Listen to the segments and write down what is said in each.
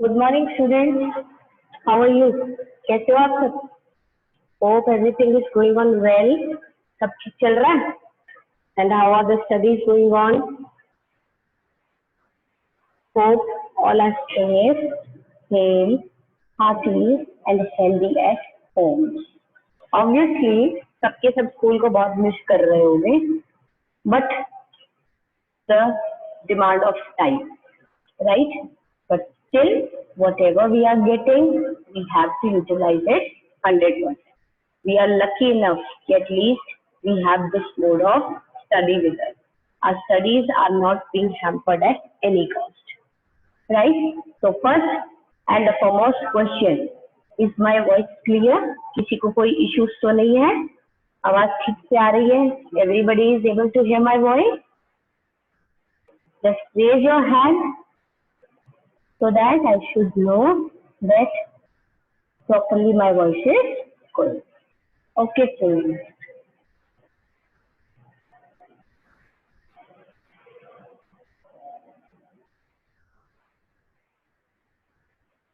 Good morning students, how are you? कैसे हो आप सब? Hope everything is going on well. सब ठीक चल रहा है? And how are the studies going on? Hope all are safe, hale, happy and healthy at home. Obviously सबके सब स्कूल को बहुत मिस कर रहे होंगे, but the demand of time, right? But still, whatever we are getting, we have to utilize it 100%. We are lucky enough that at least we have this mode of study with us. Our studies are not being hampered at any cost, right? So first and the foremost question, is my voice clear? किसी को कोई issues तो नहीं है? आवाज ठीक से आ रही है? Everybody is able to hear my voice? Just raise your hand so that I should know that properly my voice is good. Okay, children.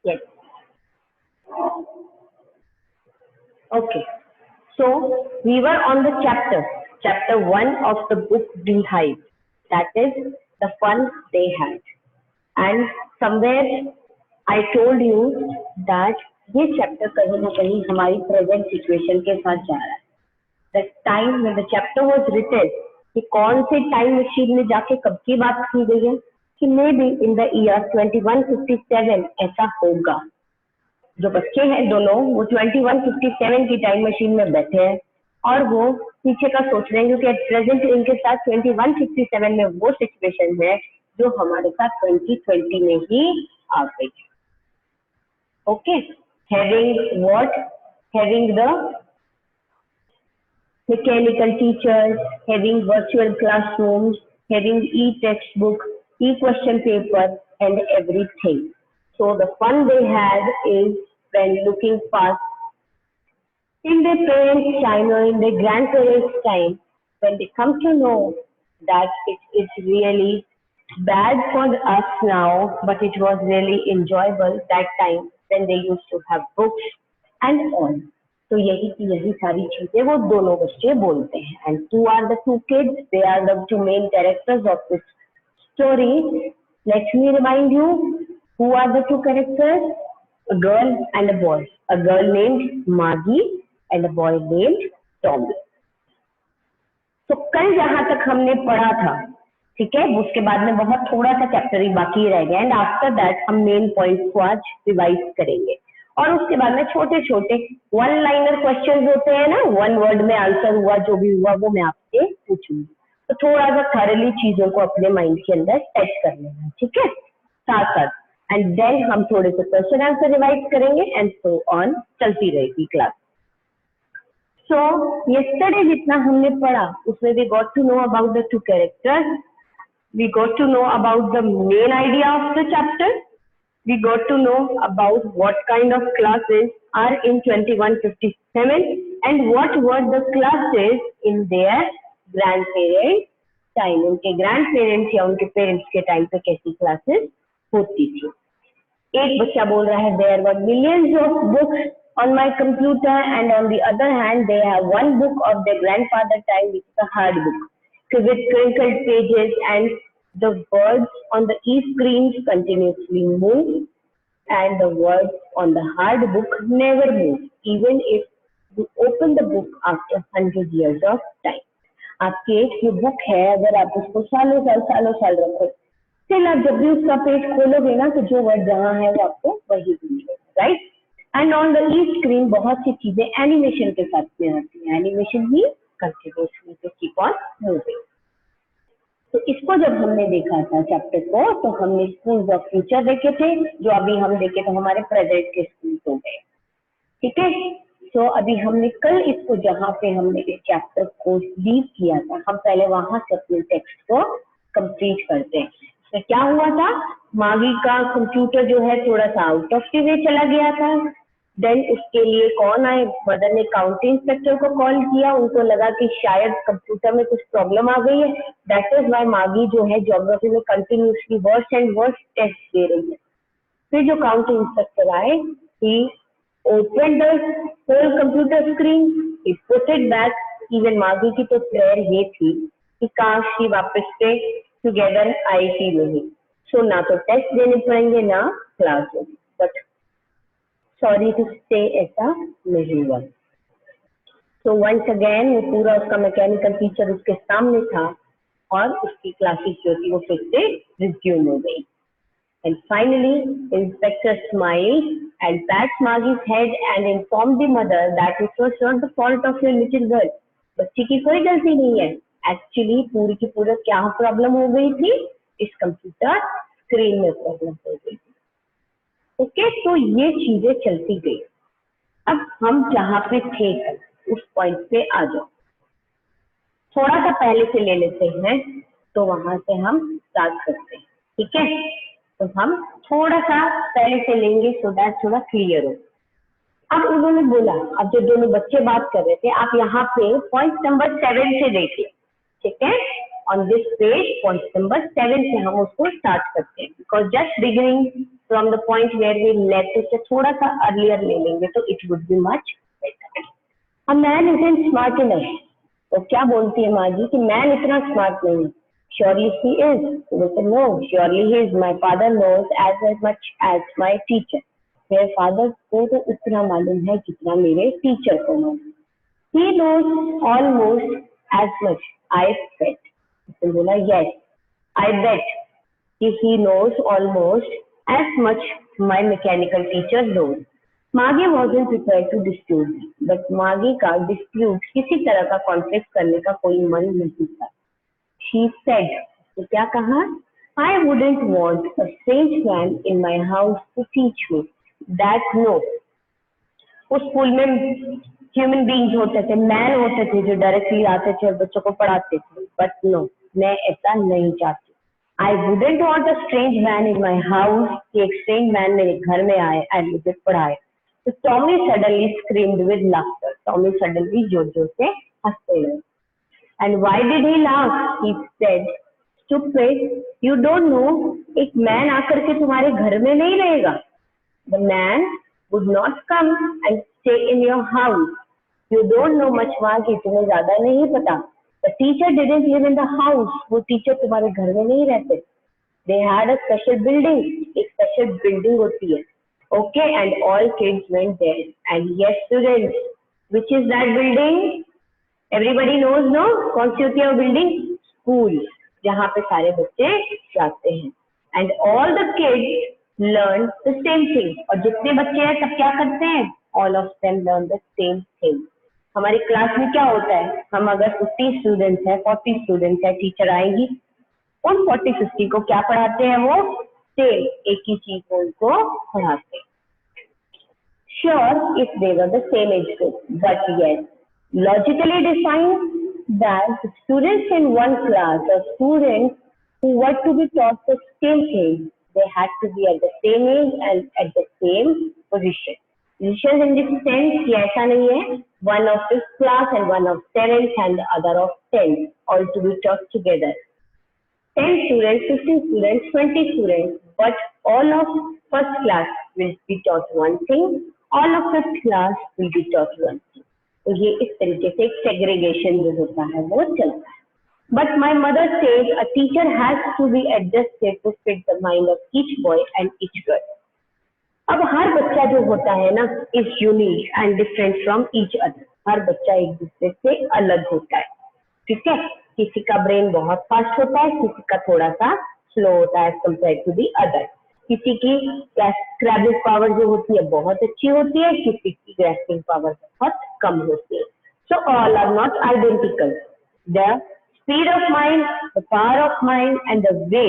Yes. Okay. So we were on the chapter 1 of the book Beehive. That is the fun they had. And somewhere I told you that ये chapter कहीं ना कहीं हमारी present situation के साथ जा रहा है. The time when the chapter was written, कि कौन से time machine में जाके कब की बात की गई है, कि maybe in the year 2157 ऐसा होगा. जो बच्चे हैं दोनों वो 2157 की टाइम मशीन में बैठे हैं और वो पीछे का सोच रहे हैं, क्योंकि एट प्रेजेंट इनके साथ 2157 में वो सिचुएशन है जो हमारे साथ 2020 में ही आ गई. Okay, having what? Having the mechanical teachers, having virtual classrooms, having e-textbook, e-question paper and everything. So the fun they had is when looking past in their parents' time or in their grandparents' time, when they come to know that it is really bad for us now, but it was really enjoyable that time when they used to have books and all. तो यही सारी चीजें वो दोनों बच्चे बोलते हैं. And who are the two kids? They are the two main characters of this story. Let me remind you, who are the two characters? A girl and a boy. A girl named Maggie and a boy named Tommy. तो कल जहां तक हमने पढ़ा था, ठीक है, उसके बाद में बहुत थोड़ा सा चैप्टर ही बाकी रह गया. एंड आफ्टर दैट हम मेन पॉइंट्स को आज रिवाइज करेंगे और उसके बाद में छोटे छोटे वन लाइनर क्वेश्चंस होते हैं ना, वन वर्ड में आंसर हुआ जो भी हुआ वो मैं आपसे पूछूंगी. तो थोड़ा सा थॉरली चीजों को अपने माइंड के अंदर सेट कर लेना, ठीक है, साथ साथ. एंड देन हम थोड़े से क्वेश्चन आंसर रिवाइज करेंगे एंड सो ऑन, चलती रहेगी क्लास. सो यस्टरडे जितना हमने पढ़ा उसमें we got to know about the two characters, we got to know about the main idea of the chapter, we got to know about what kind of classes are in 2157 and what were the classes in their grandparents time. उनके grandparents या उनके parents के time पे कैसी classes होती थी. एक बच्चा बोल रहा है there were millions of books on my computer and on the other hand they have one book of their grandfather time which is a hard book with crinkled pages and the words on the e-screens continuously move and the words on the hard book never move even if you open the book after 100 years of time. आपकी एक जो book है अगर आप उसको सालों साल रखो, फिर आप जब भी उसका पेज खोलोगे ना तो जो वर्ड जहाँ है वो आपको वही मिलेगा, right. And on the E screen बहुत सी चीजें एनिमेशन के साथ में आती है. एनिमेशन ही कंटिन्यूअसली तो कीप ऑन मूविंग. तो इसको जब हमने देखा था चैप्टर को तो हमने स्कूल्स ऑफ फ्यूचर देखे थे, जो अभी हम देखे तो हमारे प्रेजेंट के स्कूल हो गए, ठीक है. तो अभी हमने कल इसको जहाँ पे हमने इस चैप्टर को लीव किया था, हम पहले वहां से अपने टेक्स्ट को कंप्लीट करते हैं. तो क्या हुआ था, मागी का कंप्यूटर जो है थोड़ा सा आउट ऑफ द वे चला गया था. देन उसके लिए कौन आए, मदर ने काउंटी इंस्पेक्टर को कॉल किया. उनको लगा कि शायद कंप्यूटर में कुछ प्रॉब्लम आ गई है. दैट इज व्हाई मागी जो है ज्योग्राफी में continuously worse and worse test दे रही है. फिर जो काउंटिंग इंस्ट्रक्टर आए, he opened the whole computer screen, he put it back. Even मागी की तो प्रेयर ये थी कि काश ही वापस से टुगेदर आईटी में ही, सो ना तो टेस्ट देने पड़ेंगे ना क्लास होगी, बट सॉरी टू से ऐसा नहीं हुआ। तो वंस अगेन वो पूरा उसका मैकेनिकल टीचर उसके सामने था और उसकी क्लासेस जो थी वो फिर से रिज्यूम हो गई। And finally, inspector smiled and pat Magi's head and informed the mother that it was not the fault of your little girl. बच्ची की कोई गलती नहीं है, एक्चुअली पूरी की पूरा क्या प्रॉब्लम हो गई थी, इस कंप्यूटर स्क्रीन में प्रॉब्लम हो गई थी। ओके, तो ये चीजें चलती गई। अब हम जहाँ पे थे उस पॉइंट पे आ जाओ, थोड़ा सा पहले से ले लेते हैं, तो वहां से हम स्टार्ट करते हैं, ठीक है। तो हम थोड़ा सा पहले से लेंगे सो दैट थोड़ा क्लियर हो। अब उन्होंने बोला, अब जो दोनों बच्चे बात कर रहे थे, आप यहाँ पे पॉइंट नंबर 7 से देखिए, ठीक है। On this page point number 7 से हम उसको स्टार्ट करते हैं, because just beginning from the point where we left से थोड़ा सा अर्लियर ले लेंगे तो it would be much better. A man isn't smart enough, तो क्या बोलती है माँ जी कि मैन इतना स्मार्ट नहीं है। Surely he is. They said, no, surely he is. My father knows as much as my teacher. मेरे फादर को तो उतना मालूम है जितना मेरे टीचर को मालूम। He knows almost as much. I bet. उसने बोला yes, I bet कि he knows almost as much my mechanical teacher knows. मागी wasn't prepared to dispute, but मागी का dispute किसी तरह का कॉन्फ्लिक्ट करने का कोई मन नहीं था। She said, तो क्या कहा, I wouldn't want a strange man in my house to teach me that no. उस स्कूल में ह्यूमन बींग्स होते थे, मैन होते थे जो डायरेक्टली आते थे और बच्चों को पढ़ाते थे, बट नो, मैं ऐसा नहीं चाहती। I wouldn't want a strange man in my house, कि एक strange man मेरे घर में आए and मुझे पढ़ाए। तो Tommy suddenly screamed with laughter. Tommy suddenly जोर जोर से हंसने लगा। And why did he laugh? He said, stupid, you don't know, एक मैन आकर के तुम्हारे घर में नहीं रहेगा। The man would not come and stay in your house. You don't know much, मागी, तुम्हें ज्यादा नहीं पता। The teacher didn't live in the house. वो टीचर तुम्हारे घर में नहीं रहते। They had a special building. एक special building होती है। Okay, and all kids went there. And yes, students, which is that building? Everybody knows, no? कौन सी होती है वो बिल्डिंग? स्कूल, जहाँ पे सारे बच्चे जाते हैं। And all the kids learn the same thing. और जितने बच्चे हैं सब क्या करते हैं? All of them learn the same thing. हमारी क्लास में क्या होता है, हम अगर 50 स्टूडेंट्स हैं, 40 स्टूडेंट्स हैं, टीचर आएगी, उन 40-50 को क्या पढ़ाते हैं वो? सेम एक ही चीज को उनको पढ़ाते हैं। Sure, if they were the same age group, but yes, logically defined that students in one class or students who were to be taught the same thing, they had to be at the same age and at the same position. Position in this sense कि ऐसा नहीं है one of 5th class and one of 7th and the other of 10th all to be taught together. 10 students, 15 students, 20 students, but all of first class will be taught one thing, all of 5th class will be taught one thing. तो ये इस तरीके से एक segregation जो होता है वो चलता है। But my mother says a teacher has to be adjusted to fit the mind of each boy and each girl. अब हर बच्चा जो होता है ना is unique and different from each other. हर बच्चा एक दूसरे से अलग होता है, ठीक है। किसी का ब्रेन बहुत फास्ट होता है, किसी का थोड़ा सा स्लो होता है as compare to the other. किसी की ग्रैस्पिंग पावर जो होती है बहुत अच्छी होती है, किसी की ग्रैस्पिंग पावर बहुत कम होती है। So all are not identical. The speed of mind, the power of mind and the way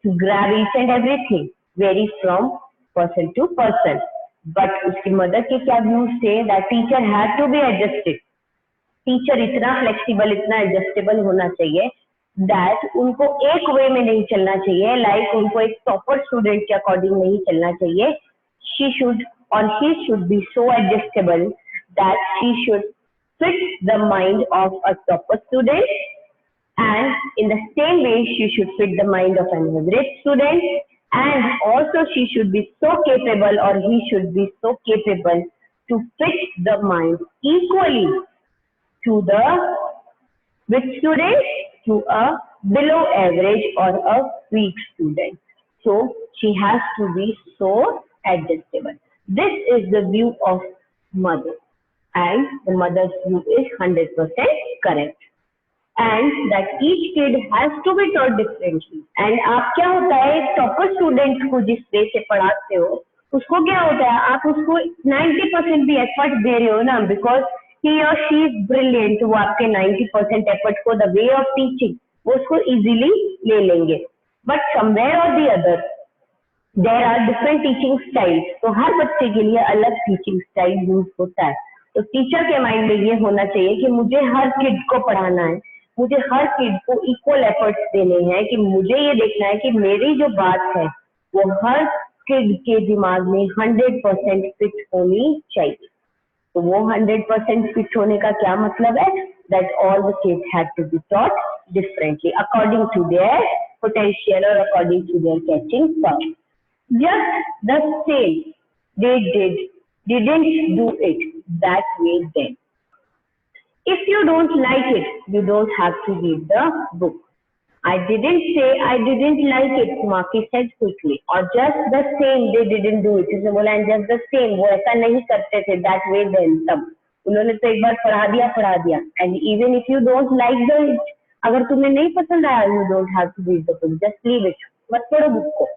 to grab each and everything vary from person to person. But उसकी मदर के क्या व्यूज थे? That teacher had to be adjusted. Teacher इतना flexible, इतना adjustable होना चाहिए that उनको एक वे में नहीं चलना चाहिए, लाइक उनको एक टॉपर स्टूडेंट के अकॉर्डिंग नहीं चलना चाहिए। शी शुड और he should be so adjustable that she should fit the mind of a topper student and in the same way she should fit the mind of an average student and also she should be so capable, or he should be so capable to fit the mind equally to the which student, to a below average or a weak student. So she has to be so adjustable. This is the view of mother, and the mother's view is 100% correct. And that each kid has to be taught differently. And आप क्या होता है, एक topper student को जिस वे से पढ़ाते हो, उसको क्या होता है, आप उसको 90% भी एफर्ट दे रहे हो ना, बिकॉज ही और शी इज ब्रिलियंट, वो आपके 90% एफर्ट को, द वे ऑफ टीचिंग, वो उसको इजीली ले लेंगे. But somewhere or the other there are different teaching styles. तो हर बच्चे के लिए अलग टीचिंग स्टाइल यूज होता है. तो टीचर के माइंड में ये होना चाहिए कि मुझे हर किड को पढ़ाना है, मुझे हर किड को इक्वल एफर्ट्स देने हैं, कि मुझे ये देखना है कि मेरी जो बात है वो हर किड के दिमाग में 100% फिट होनी चाहिए. तो वो 100% फिट होने का क्या मतलब है, that all the kids have to be taught differently according to their potential और according to their catching power. Just the same they didn't do it that way then. If you don't like it, you don't have to read the book. I didn't say I didn't like it, Maki said quickly. Or just the same they didn't do it. उसने बोला and just the same, वो ऐसा नहीं करते थे that way then. तब उन्होंने तो एक बार पढ़ा दिया. And even if you don't like the, अगर तुम्हें नहीं पसंद आया, you don't have to read the book. Just leave it. मत पढ़ो बुक को.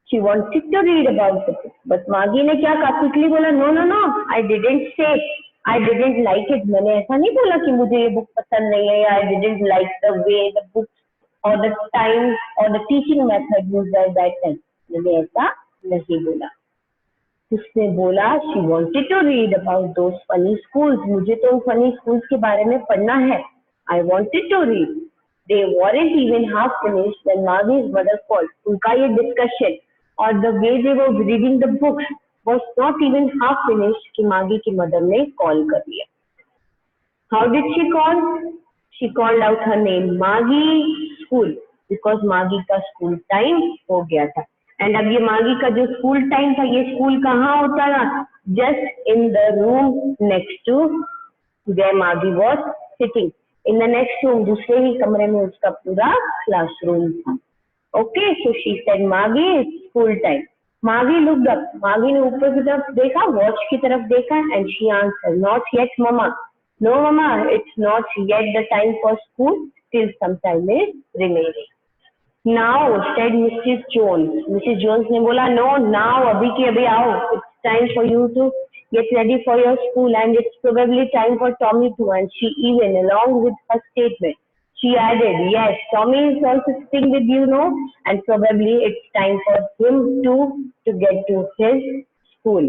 She wanted to read about the book, but मागी ने क्या कहा, quickly बोला no, I didn't say I didn't like it. मैंने ऐसा नहीं बोला कि मुझे ये बुक पसंद नहीं है, या I didn't like the way the book or the time or the teaching method used by that time. मैंने ऐसा नहीं बोला. उसने बोला she wanted to read about those funny schools. मुझे तो उन funny schools के बारे में पढ़ना है. I wanted to read. They weren't even half finished when Magi's mother called. उनका ये discussion or the way they were reading the books was not even half finished कि मागी की मदर ने कॉल कर लिया. How did she call? She called out her name, मागी school, because मागी का स्कूल टाइम हो गया था. एंड अब ये मागी का जो स्कूल टाइम था, ये स्कूल कहाँ होता था, just in the room next to where Maggie was sitting. In the next room, दूसरे ही कमरे में उसका पूरा क्लासरूम था. Okay, so she said, Magi, it's school time. Magi looked up. Magi ने ऊपर की तरफ देखा, वॉच की तरफ देखा, and she answered, Not yet, Mama. No, Mama, it's not yet the time for school. Still some time is remaining. Now, said Mrs. Jones. Mrs. Jones ने बोला, No, now, अभी की अभी आओ. It's time for you to get ready for your school, and it's probably time for Tommy too. And she even, along with her statement, she added, Yes, Tommy is also sitting with you now, and probably it's time for him too to get to his school.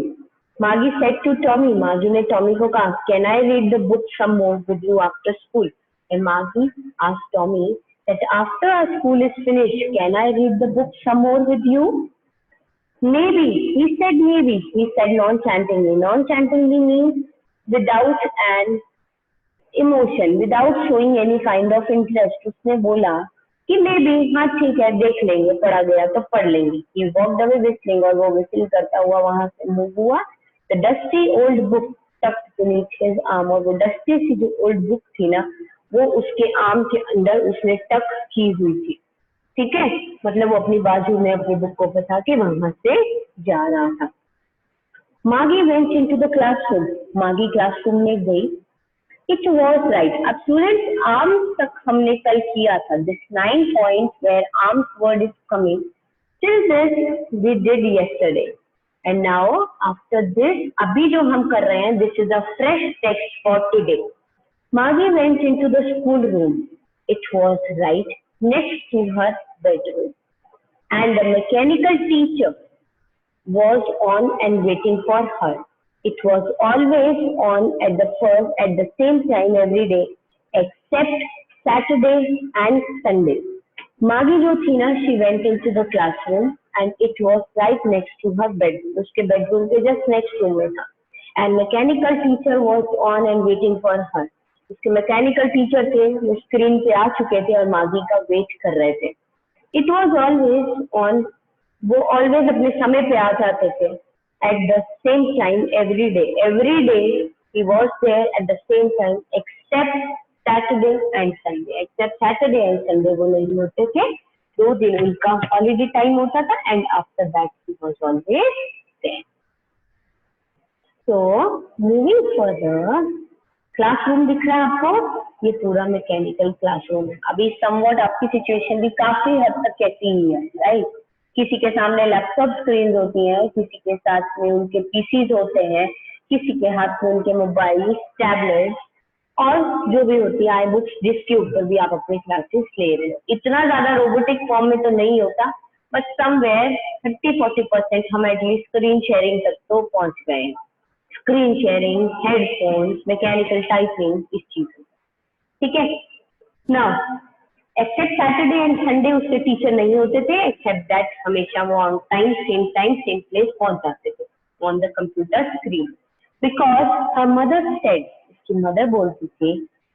Maggie said to Tommy, Maggie ने Tommy को कहा, Can I read the book some more with you after school? And Maggie asked Tommy that after our school is finished, can I read the book some more with you? Maybe, he said maybe. He said non-chantingly. Non-chantingly means without an emotion, without showing any kind of interest. उसने बोला कि may be, हाँ ठीक है, देख लेंगे, पढ़ा गया तो पढ़ लेंगे. ही वॉक्ड अवे व्हिस्टलिंग, और वो व्हिस्टल करता हुआ वहां से मूव हुआ. The dusty old book tucked beneath his arm, और वो डस्टी सी जो ओल्ड बुक थी ना, वो उसके आर्म के अंदर उसने टक की हुई थी. ठीक है, मतलब वो अपनी बाजू में अपनी बुक को फंसा के वहां से जा रहा था. मागी वेंट इनटू द क्लासरूम. मागी क्लासरूम में गई. It was right. अब स्टूडेंट्स, आर्म्स तक हमने कल किया था. This 9 points where arms word is coming. Till this we did yesterday. And now after this, अभी जो हम कर रहे हैं, this is a fresh text for today. Maggie went into the school room. It was right next to her bedroom. And the mechanical teacher was on and waiting for her. It was always on at the same time every day, except Saturday and Sunday. Maggie जो थी ना, she went into the classroom and it was right next to her bedroom. उसके bedroom के just next room में था. And mechanical teacher was on and waiting for her. उसके mechanical teacher थे, वो screen पे आ चुके थे और मागी का wait कर रहे थे. It was always on वो ऑलवेज अपने समय पे आ जाते थे at the same time every day he was there at the same time except Saturday and Sunday वो नहीं होते थे, 2 दिन उनका हॉलीडे टाइम होता था and after that he was always there. So moving further, classroom दिख रहा है आपको, ये पूरा मैकेनिकल क्लासरूम है. अभी समवॉट आपकी सिचुएशन भी काफी हद तक कैसी ही है, राइट? किसी के सामने लैपटॉप स्क्रीन होती है, किसी के साथ में उनके पीसीज होते हैं, किसी के हाथ में उनके मोबाइल, टैबलेट और जो भी होती है आई बुक्स, जिसके ऊपर भी आप अपने क्लासेस ले रहे हो. इतना ज्यादा रोबोटिक फॉर्म में तो नहीं होता, बट समवेयर 30-40% हम एटलीस्ट स्क्रीन शेयरिंग तक तो पहुंच गए हैं. Screen sharing, headphones, mechanical typing, इस चीज में. ठीक है ना. एक्सेप्ट सैटरडे एंड संडे उसके टीचर नहीं होते थे, एक्सेप्ट दैट हमेशा वो ऑन टाइम सेम प्लेस पहुंच जाते थे on the computer screen. Because her mother said, उसकी मदर बोलती थी,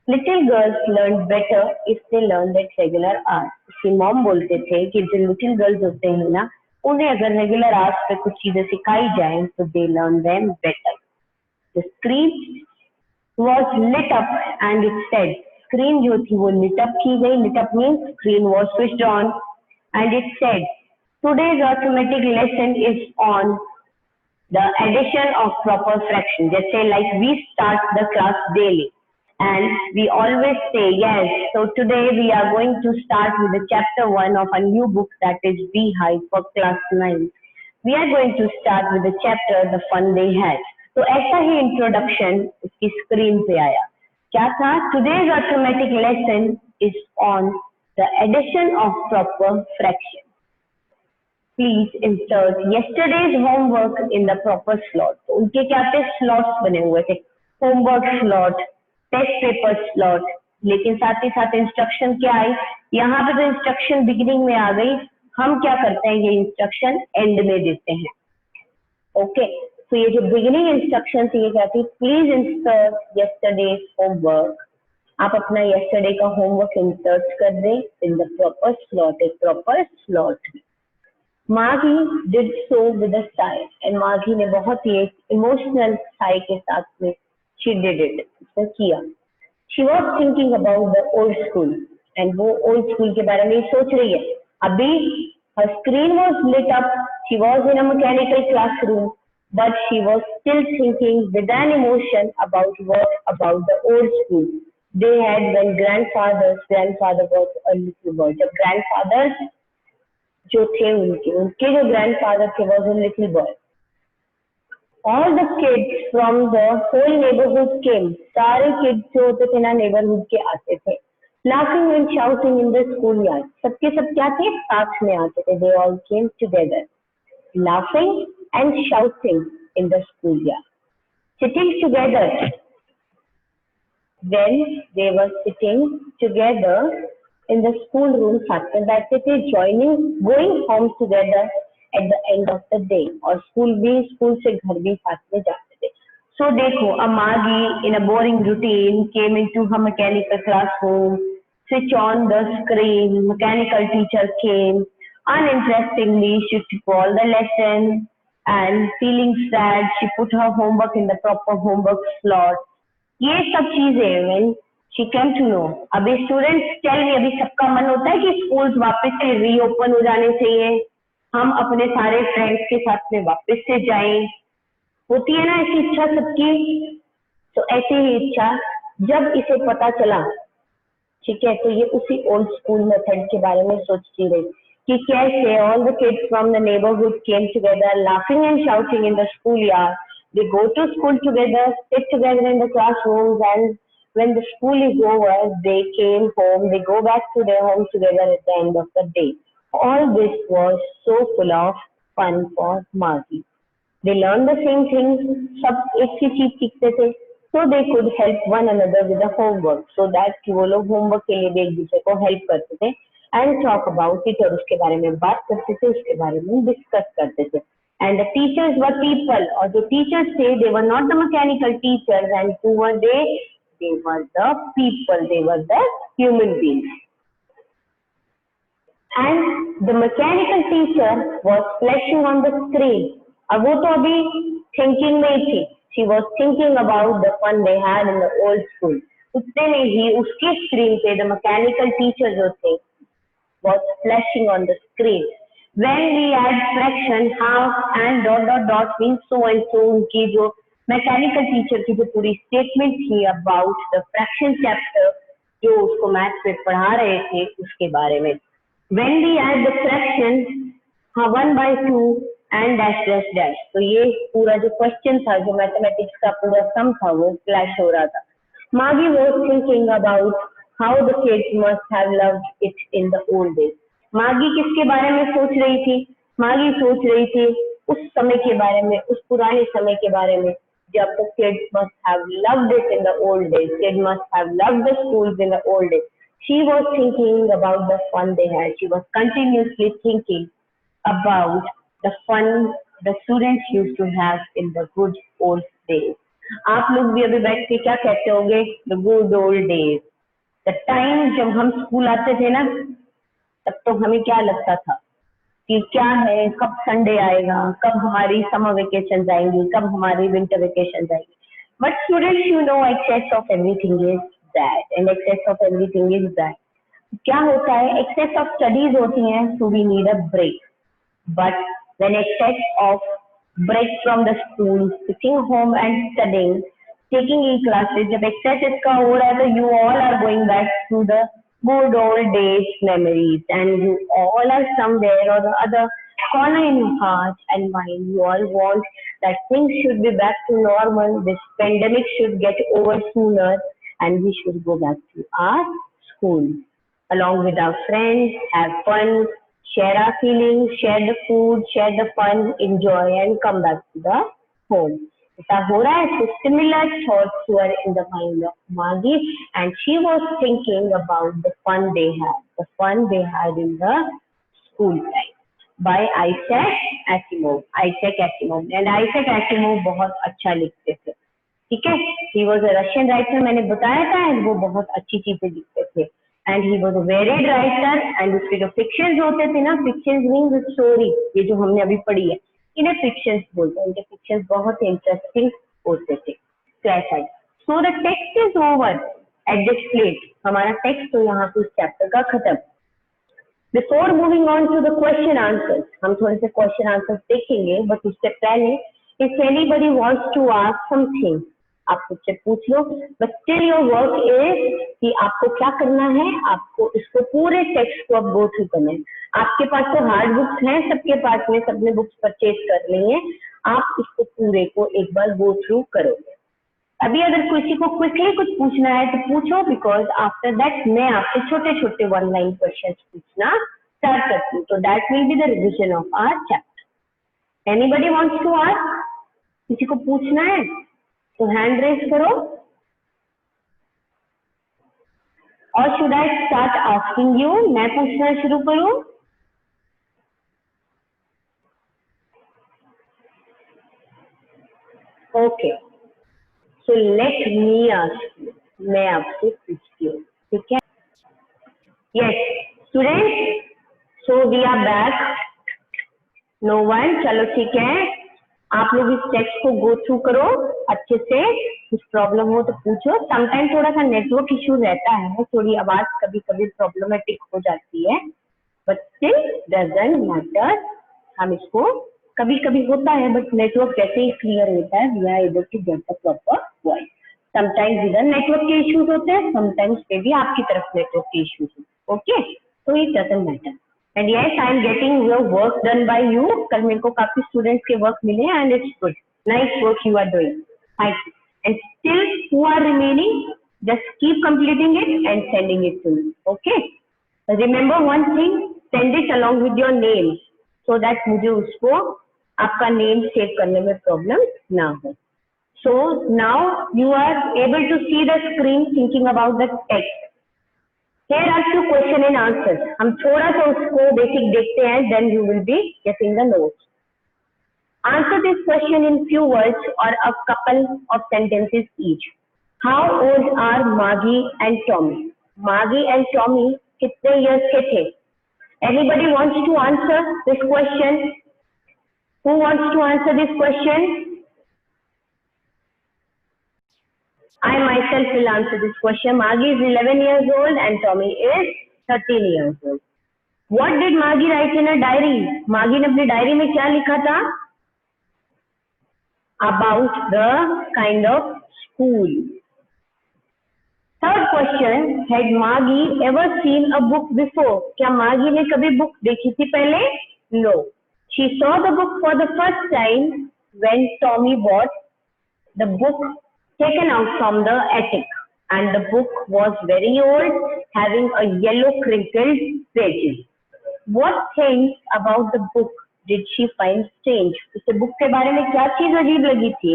little girls learn better if they learn at regular hours. उसकी मॉम बोलते थे कि जो लिटिल गर्ल्स होते हैं ना, उन्हें अगर रेगुलर आवर्स पे कुछ चीजें सिखाई जाए तो they learn them better. The screen was lit up and it said, screen जो थी वो lit up की गई. lit up means screen was switched on and it said, today's arithmetic lesson is on the addition of proper fraction. जैसे like we start the class daily and we always say yes. So today we are going to start with the chapter 1 of a new book that is Beehive for class 9. We are going to start with the chapter The Fun They Had. तो ऐसा ही introduction उसकी screen पे आया. क्या था? Today's arithmetic lesson is on the addition of proper fraction. Please insert yesterday's homework in the proper slot. तो उनके क्या थे? स्लॉट्स बने हुए थे. Homework slot, test paper slot, लेकिन साथ ही साथ इंस्ट्रक्शन क्या आई? यहाँ पे तो इंस्ट्रक्शन बिगिनिंग में आ गई. हम क्या करते हैं? ये इंस्ट्रक्शन एंड में देते हैं. ओके, तो ये जो बिगिनिंग इंस्ट्रक्शन थी ये क्या थी? Please insert yesterday homework. आप अपना यस्टरडे का होमवर्क इंसर्ट कर दें इन द प्रॉपर स्लॉट. एक प्रॉपर स्लॉट. मागी did so with a Sai and मागी ने बहुत ही एक इमोशनल साई के साथ में शी डिड इट, उसने किया. She was thinking about the old school and वो ओल्ड स्कूल के बारे में सोच रही है. अभी her screen was lit up, she was in a mechanical classroom, but she was still thinking with an emotion about the old school they had when grandfather was a little boy. जब grandfathers जो थे उनके जो grandfather थे was a little boy. All the kids from the whole neighborhood came. सारे kids जो होते थे ना neighborhood के आते थे. Laughing and shouting in the schoolyard. सबके सब क्या थे? साथ में आते थे. They all came together. Laughing and shouting in the schoolyard. Sitting together. When they were sitting together in the schoolroom, साथ में बैठते थे. Going home together at the end of the day. और स्कूल से घर भी साथ में जाते थे. So देखो, a Maggie in a boring routine came into her mechanical classroom. Switch on the screen. Mechanical teacher came. Uninterestingly, she took all the lesson and feeling sad, she put her homework in the proper homework slot. ये सब चीजें when she came to know. अभी students tell me, अभी सबका मन होता है कि स्कूल्स वापस से रीओपन हो जाने चाहिए, हम अपने सारे फ्रेंड्स के साथ में वापस से जाएं. होती है ना ऐसी इच्छा सबकी. तो ऐसी ही इच्छा जब इसे पता चला, ठीक है, तो ये उसी ओल्ड स्कूल मेथड के बारे में सोचती रही कि कैसे all the kids from the neighbourhood came together laughing and shouting in the school yard. They go to school together, sit together in the classrooms, and when the school is over, they came home, they go back to their home together at the end of the day. All this was so full of fun for Margie. They learned the same things, सब एक ही चीज सीखते थे, so they could help one another with the homework, so that कि वो लोग homework के लिए भी एक दूसरे को help करते थे and talk about it, और उसके बारे में बात करते थे, उसके बारे में discuss करते थे. And the teachers were people, or the teachers say they were not the mechanical teachers, and who were they? They were the people, they were the human beings. and the mechanical teacher was flashing on the screen. अब वो तो अभी thinking में ही थी. She was thinking about the fun they had in the old school. उतने में ही उसकी screen पे the mechanical teacher जो थे was flashing on the screen. When we add fraction, half and dot dot dot means so and so, उनकी जो mechanical teacher की जो पूरी स्टेटमेंट थी अबाउट द फ्रैक्शन चैप्टर जो उसको मैथ्स में पढ़ा रहे थे उसके बारे में. When we add the fraction, हाँ 1/2 and dash dash dash. तो ये पूरा जो क्वेश्चन था जो मैथमेटिक्स का पूरा सम था वो फ्लैश हो रहा था. Maggie was thinking about how the kids must have loved it in the old days. मागी किसके बारे में सोच रही थी? मागी सोच रही थी उस समय के बारे में, उस पुराने समय के बारे में जब the kids must have loved it in the old days. Kids must have loved the schools in the old days. She was thinking about the fun they had. She was continuously thinking about the fun the students used to have in the good old days. आप लोग भी अभी बैठ के क्या कहते होंगे? The good old days. The time जब हम स्कूल आते थे ना, तब तो हमें क्या लगता था कि क्या है, कब संडे आएगा, कब हमारी समर वेकेशन आएंगी, कब हमारी विंटर वेकेशन आएगी. But students you know excess of everything is that and excess of everything is that. क्या होता है? एक्सेस ऑफ स्टडीज होती हैं, so we need a break. But when excess of break from the school, sitting home and studying, taking e classes, जब excess इसका हो रहा है तो you all are going back to the good old days memories, and you all are somewhere or the other corner in your heart and mind. You all want that things should be back to normal. This pandemic should get over sooner, and we should go back to our school along with our friends, have fun, share our feelings, share the food, share the fun, enjoy, and come back to the home. ऐसा हो रहा है. So similar thoughts were in the mind of Maggie, and she was thinking about the fun they had in the school time. By Isaac Asimov. And Isaac Asimov बहुत अच्छा लिखते थे. ठीक है? He was a Russian writer, मैंने बताया था, and वो बहुत अच्छी चीजें लिखते थे. And he was a varied writer, and उसके जो fictions होते थे ना, fictions means story, ये जो हमने अभी पढ़ी है, इन्हें फिक्शंस बोलते हैं. इनके फिक्शंस बहुत इंटरेस्टिंग होते थे. तो ऐसा ही. So the text is over at this place. हमारा टेक्स्ट तो यहाँ पे इस चैप्टर का खत्म. Before moving on to the question answers, हम थोड़े से क्वेश्चन आंसर्स देखेंगे, बट उससे पहले if anybody wants to ask something, आप मुझसे पूछ लो. But still your work is कि आपको क्या करना है, आपको इसको पूरे टेक्स्ट को अब गो थ्रू करना है. आपके पास तो हार्ड बुक्स हैं, सबके पास में, सबने बुक्स परचेज कर ली हैं. आप इसको पूरे को एक बार गो थ्रू करोगे. अभी अगर किसी को क्विकली कुछ पूछना है तो पूछो, बिकॉज आफ्टर दैट मैं आपसे छोटे छोटे 1 लाइन क्वेश्चंस पूछना स्टार्ट करती हूँ. तो that will be the revision of our chapter. Anybody wants to ask? किसी को पूछना है तो हैंड रेज करो. और should I start asking you? मैं पूछना शुरू करूं? Okay, so let me ask you. मैं आपसे पूछती हूँ. ठीक है? Yes student, so we are back. No one. चलो ठीक है, आप लोग इस टेक्स्ट को गो थ्रू करो अच्छे से. कुछ प्रॉब्लम हो तो पूछो. समटाइम थोड़ा सा नेटवर्क इश्यू रहता है, थोड़ी आवाज कभी कभी प्रॉब्लमेटिक हो जाती है, बट स्टिल डजंट मैटर. हम इसको कभी कभी होता है, बट नेटवर्क जैसे ही क्लियर होता है we are able to get the proper voice. Sometimes इधर नेटवर्क के इश्यूज होते हैं, समटाइम्स मे बी आपकी तरफ नेटवर्क के इश्यूज होते हैं. ओके, तो it doesn't matter. And yes, I am getting your work done by you. कल मेरे को काफी स्टूडेंट्स के वर्क मिले and it's good. Nice work you are doing. Thank you. And still who are remaining, just keep completing it and sending it to me. Okay, remember one thing, send it along with your name so that मुझे उसको आपका name save करने में problem ना हो. So now you are able to see the screen thinking about the text. Here are few question and answers. हम थोड़ा सा उसको बेसिक देखते हैं, then you will be getting the notes. Answer this question in few words or a couple of sentences each. How old are Maggie and Tommy? Maggie and Tommy कितने years के थे? Anybody wants to answer this question? Who wants to answer this question? I myself will answer this question. Margie is 11 years old and Tommy is 13 years old. What did Margie write in a diary? Margie ने अपनी diary में क्या लिखा था? About the kind of school. Third question, had Margie ever seen a book before? क्या Margie ने कभी book देखी थी पहले? No. She saw the book for the first time when Tommy bought the book taken out from the attic, and the book was very old, having a yellow crinkled pages. What things about the book did she find strange? उसे book के बारे में क्या चीज अजीब लगी थी?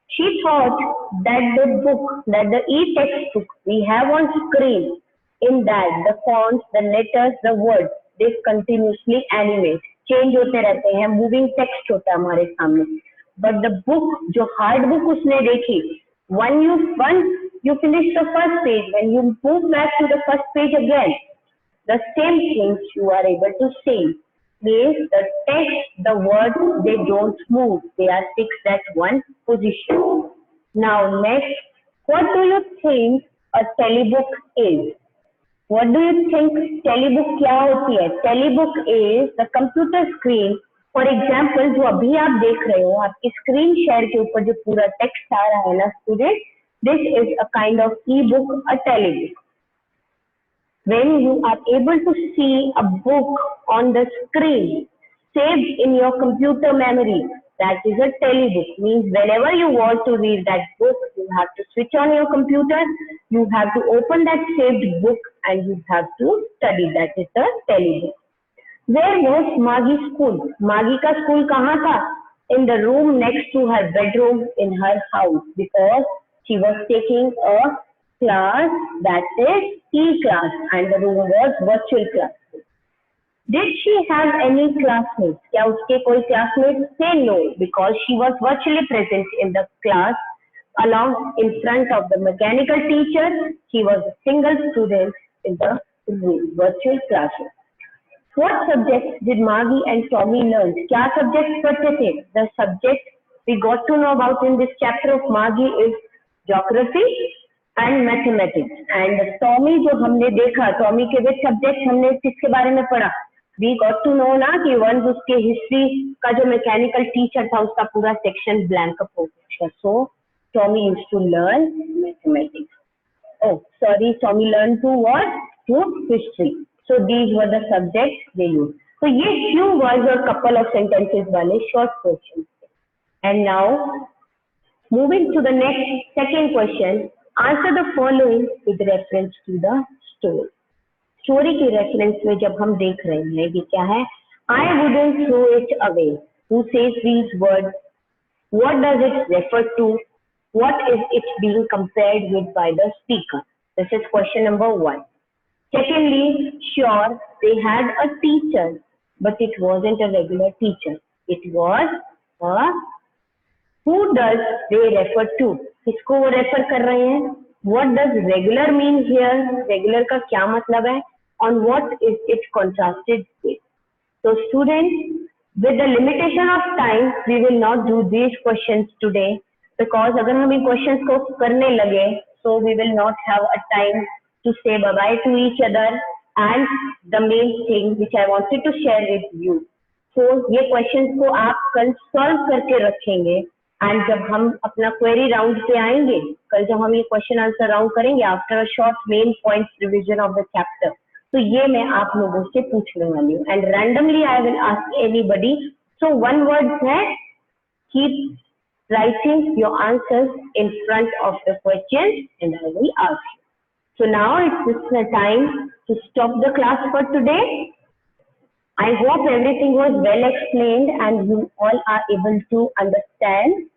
She thought that the book, that the e-textbook we have on screen, in that the fonts, the letters, the words, they continuously animate, change होते रहते हैं, moving text होता है हमारे सामने. But the book, जो hard book उसने देखी, once you finish the first page, when you move back to the first page again, the same things you are able to see. Means the text, the words, they don't move. They are fixed at one position. Now next, what do you think a telebook is? What do you think telebook क्या होती है? Telebook is the computer screen. For example, जो अभी आप देख रहे हो, आपकी screen share के ऊपर जो पूरा text आ रहा है ना student, this is a kind of e-book, a telebook. When you are able to see a book on the screen saved in your computer memory, that is a telebook. Means whenever you want to read that book, you have to switch on your computer, you have to open that saved book and you have to study. That is the telebook. Where was Margie's school? Margie का school कहाँ था? In the room next to her bedroom in her house, because she was taking a class, that is e-class, and the room was virtual class. Did she have any classmates? क्या उसके कोई classmates थे? No, because she was virtually present in the class along in front of the mechanical teacher. She was a single student in the virtual classroom. What subjects did Margie and Tommy learn? क्या subjects पढ़ते थे? The subject we got to know about in this chapter of Margie is geography and mathematics. And Tommy जो हमने देखा, Tommy के which subject हमने किसके बारे में पढ़ा? We got to know ना कि once उसके history का जो mechanical teacher था उसका पूरा section blank up हो गया. So Tommy used to learn mathematics. Oh, sorry, Tommy learned to what? To history. So these were the subjects they used. So ये few words और couple of sentences वाले short questions. And now moving to the next second question, answer the following with reference to the story. Story की reference में जब हम देख रहे हैं कि क्या है, I wouldn't throw it away. Who says these words? What does it refer to? What is it being compared with by the speaker? This is question number 1. Secondly, sure, they had a teacher, but it wasn't a regular teacher. It was a, who does they refer to? किसको वो refer कर रहे हैं? What does regular mean here? Regular का क्या मतलब है? On what is it contrasted with? So students, with the limitation of time, we will not do these questions today, because अगर हम इन questions को करने लगे, so we will not have a time to say bye-bye to each other. And the main thing which I wanted to share with you, so ये questions को आप कल solve करके रखेंगे, and जब हम अपना query round पे आएंगे, कल जब हम ये question answer round करेंगे after a short main points revision of the chapter, तो ये मैं आप लोगों से पूछने वाली हूँ, and randomly I will ask anybody. So one word है, keep writing your answers in front of the questions and I will ask you. So now it's the time to stop the class for today. I hope everything was well explained and you all are able to understand.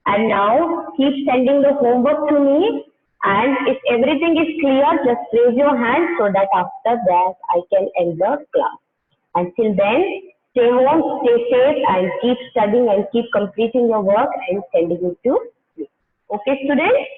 And now keep sending the homework to me. And if everything is clear, just raise your hand so that after that I can end the class. Until then, stay home, stay safe, and keep studying and keep completing your work and sending it to me. Okay, students?